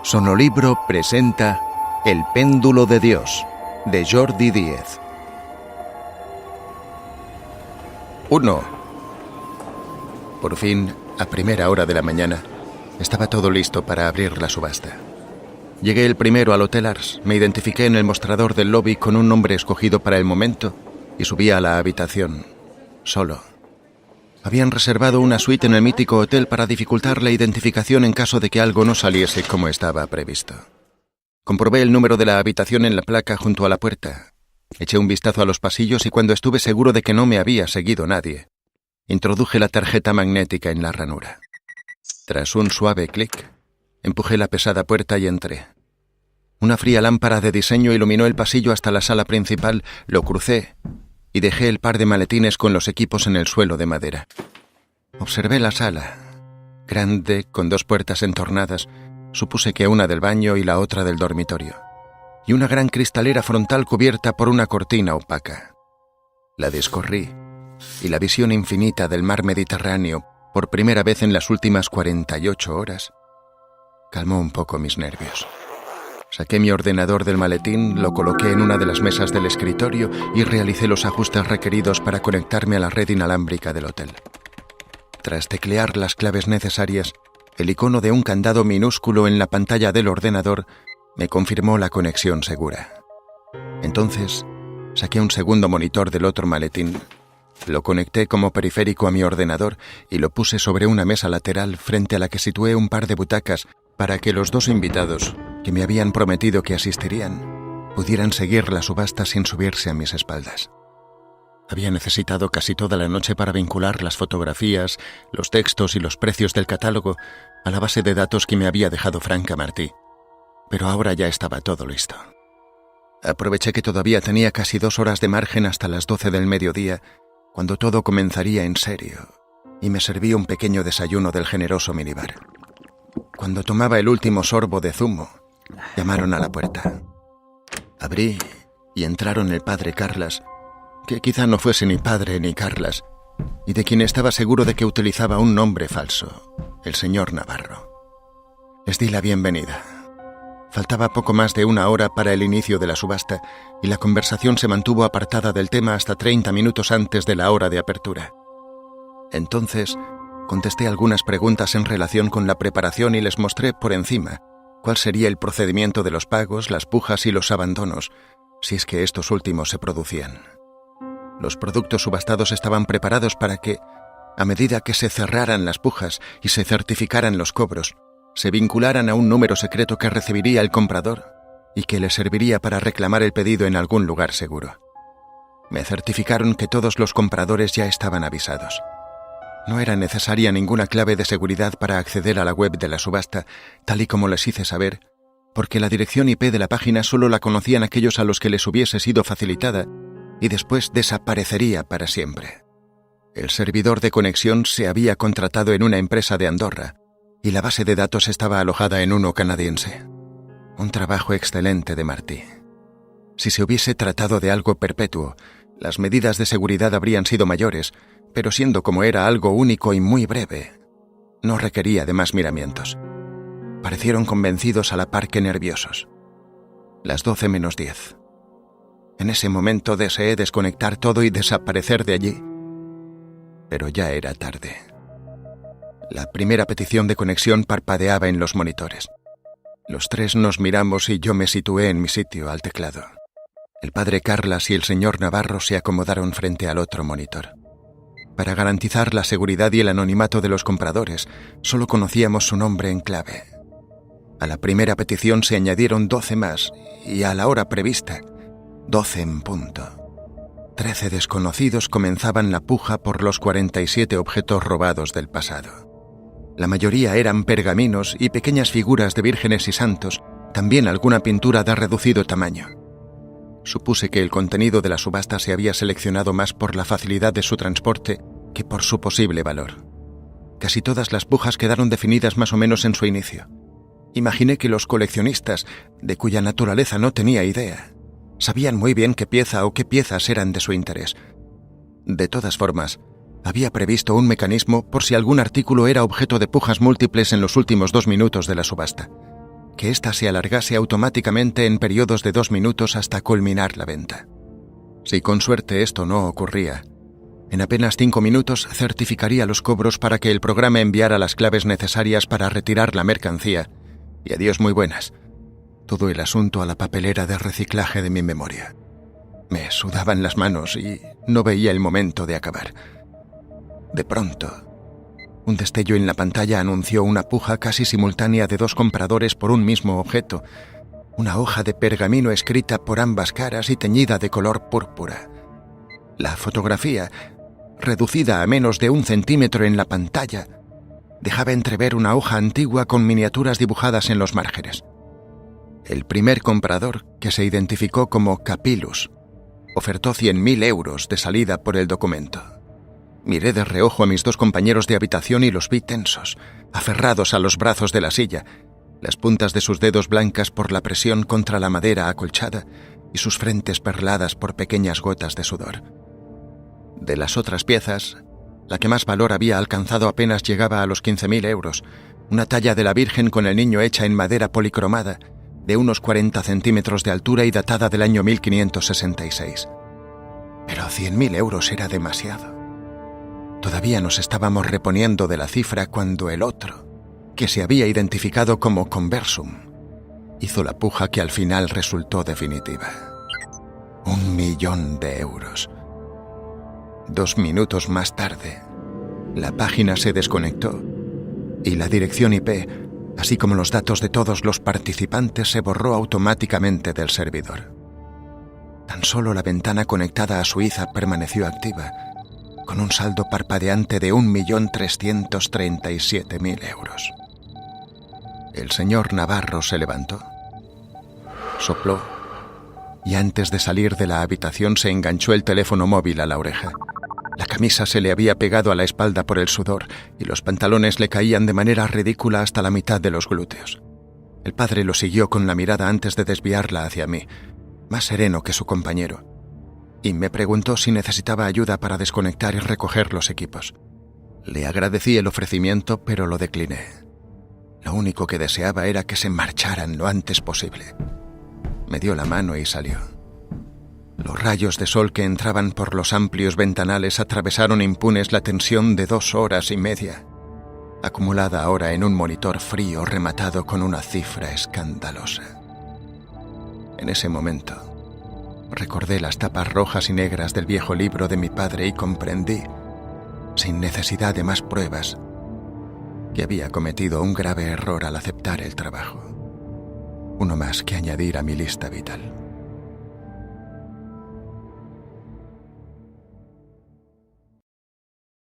Sonolibro presenta El péndulo de Dios, de Jordi Díez. 1. Por fin, a primera hora de la mañana, estaba todo listo para abrir la subasta. Llegué el primero al Hotel Ars, me identifiqué en el mostrador del lobby con un nombre escogido para el momento y subí a la habitación, solo. Habían reservado una suite en el mítico hotel para dificultar la identificación en caso de que algo no saliese como estaba previsto. Comprobé el número de la habitación en la placa junto a la puerta. Eché un vistazo a los pasillos y cuando estuve seguro de que no me había seguido nadie, introduje la tarjeta magnética en la ranura. Tras un suave clic, empujé la pesada puerta y entré. Una fría lámpara de diseño iluminó el pasillo hasta la sala principal, lo crucé y dejé el par de maletines con los equipos en el suelo de madera. Observé la sala, grande, con dos puertas entornadas, supuse que una del baño y la otra del dormitorio, y una gran cristalera frontal cubierta por una cortina opaca. La descorrí, y la visión infinita del mar Mediterráneo, por primera vez en las últimas 48 horas, calmó un poco mis nervios. Saqué mi ordenador del maletín, lo coloqué en una de las mesas del escritorio y realicé los ajustes requeridos para conectarme a la red inalámbrica del hotel. Tras teclear las claves necesarias, el icono de un candado minúsculo en la pantalla del ordenador me confirmó la conexión segura. Entonces, saqué un segundo monitor del otro maletín, lo conecté como periférico a mi ordenador y lo puse sobre una mesa lateral frente a la que situé un par de butacas para que los dos invitados, que me habían prometido que asistirían, pudieran seguir la subasta sin subirse a mis espaldas. Había necesitado casi toda la noche para vincular las fotografías, los textos y los precios del catálogo a la base de datos que me había dejado Franca Martí, pero ahora ya estaba todo listo. Aproveché que todavía tenía casi 2 horas de margen hasta las 12 del mediodía, cuando todo comenzaría en serio, y me serví un pequeño desayuno del generoso minibar. Cuando tomaba el último sorbo de zumo, llamaron a la puerta. Abrí y entraron el padre Carlas, que quizá no fuese ni padre ni Carlas, y de quien estaba seguro de que utilizaba un nombre falso, el señor Navarro. Les di la bienvenida. Faltaba poco más de 1 hora para el inicio de la subasta, y la conversación se mantuvo apartada del tema hasta 30 minutos antes de la hora de apertura. Entonces, contesté algunas preguntas en relación con la preparación y les mostré por encima cuál sería el procedimiento de los pagos, las pujas y los abandonos, si es que estos últimos se producían. Los productos subastados estaban preparados para que, a medida que se cerraran las pujas y se certificaran los cobros, se vincularan a un número secreto que recibiría el comprador y que le serviría para reclamar el pedido en algún lugar seguro. Me certificaron que todos los compradores ya estaban avisados. No era necesaria ninguna clave de seguridad para acceder a la web de la subasta, tal y como les hice saber, porque la dirección IP de la página solo la conocían aquellos a los que les hubiese sido facilitada y después desaparecería para siempre. El servidor de conexión se había contratado en una empresa de Andorra y la base de datos estaba alojada en uno canadiense. Un trabajo excelente de Martí. Si se hubiese tratado de algo perpetuo, las medidas de seguridad habrían sido mayores, pero siendo como era algo único y muy breve, no requería de más miramientos. Parecieron convencidos a la par que nerviosos. Las 12 menos 10. En ese momento deseé desconectar todo y desaparecer de allí, pero ya era tarde. La primera petición de conexión parpadeaba en los monitores. Los tres nos miramos y yo me situé en mi sitio al teclado. El padre Carlas y el señor Navarro se acomodaron frente al otro monitor. Para garantizar la seguridad y el anonimato de los compradores, solo conocíamos su nombre en clave. A la primera petición se añadieron 12 más, y a la hora prevista, 12 en punto. 13 desconocidos comenzaban la puja por los 47 objetos robados del pasado. La mayoría eran pergaminos y pequeñas figuras de vírgenes y santos, también alguna pintura de reducido tamaño. Supuse que el contenido de la subasta se había seleccionado más por la facilidad de su transporte que por su posible valor. Casi todas las pujas quedaron definidas más o menos en su inicio. Imaginé que los coleccionistas, de cuya naturaleza no tenía idea, sabían muy bien qué pieza o qué piezas eran de su interés. De todas formas, había previsto un mecanismo por si algún artículo era objeto de pujas múltiples en los últimos 2 minutos de la subasta, que ésta se alargase automáticamente en periodos de 2 minutos hasta culminar la venta. Si con suerte esto no ocurría, en apenas 5 minutos certificaría los cobros para que el programa enviara las claves necesarias para retirar la mercancía, y adiós muy buenas, todo el asunto a la papelera de reciclaje de mi memoria. Me sudaban las manos y no veía el momento de acabar. De pronto, un destello en la pantalla anunció una puja casi simultánea de 2 compradores por un mismo objeto, una hoja de pergamino escrita por ambas caras y teñida de color púrpura. La fotografía, reducida a menos de 1 centímetro en la pantalla, dejaba entrever una hoja antigua con miniaturas dibujadas en los márgenes. El primer comprador, que se identificó como Capilus, ofertó 100.000 euros de salida por el documento. Miré de reojo a mis 2 compañeros de habitación y los vi tensos, aferrados a los brazos de la silla, las puntas de sus dedos blancas por la presión contra la madera acolchada y sus frentes perladas por pequeñas gotas de sudor. De las otras piezas, la que más valor había alcanzado apenas llegaba a los 15.000 euros, una talla de la Virgen con el Niño hecha en madera policromada, de unos 40 centímetros de altura y datada del año 1566. Pero 100.000 euros era demasiado. Todavía nos estábamos reponiendo de la cifra cuando el otro, que se había identificado como Conversum, hizo la puja que al final resultó definitiva. 1.000.000 de euros. 2 minutos más tarde, la página se desconectó y la dirección IP, así como los datos de todos los participantes, se borró automáticamente del servidor. Tan solo la ventana conectada a Suiza permaneció activa, con un saldo parpadeante de 1.337.000 euros. El señor Navarro se levantó, sopló y antes de salir de la habitación se enganchó el teléfono móvil a la oreja. La camisa se le había pegado a la espalda por el sudor y los pantalones le caían de manera ridícula hasta la mitad de los glúteos. El padre lo siguió con la mirada antes de desviarla hacia mí, más sereno que su compañero, y me preguntó si necesitaba ayuda para desconectar y recoger los equipos. Le agradecí el ofrecimiento, pero lo decliné. Lo único que deseaba era que se marcharan lo antes posible. Me dio la mano y salió. Los rayos de sol que entraban por los amplios ventanales atravesaron impunes la tensión de 2 horas y media, acumulada ahora en un monitor frío rematado con una cifra escandalosa. En ese momento, recordé las tapas rojas y negras del viejo libro de mi padre y comprendí, sin necesidad de más pruebas, que había cometido un grave error al aceptar el trabajo. Uno más que añadir a mi lista vital.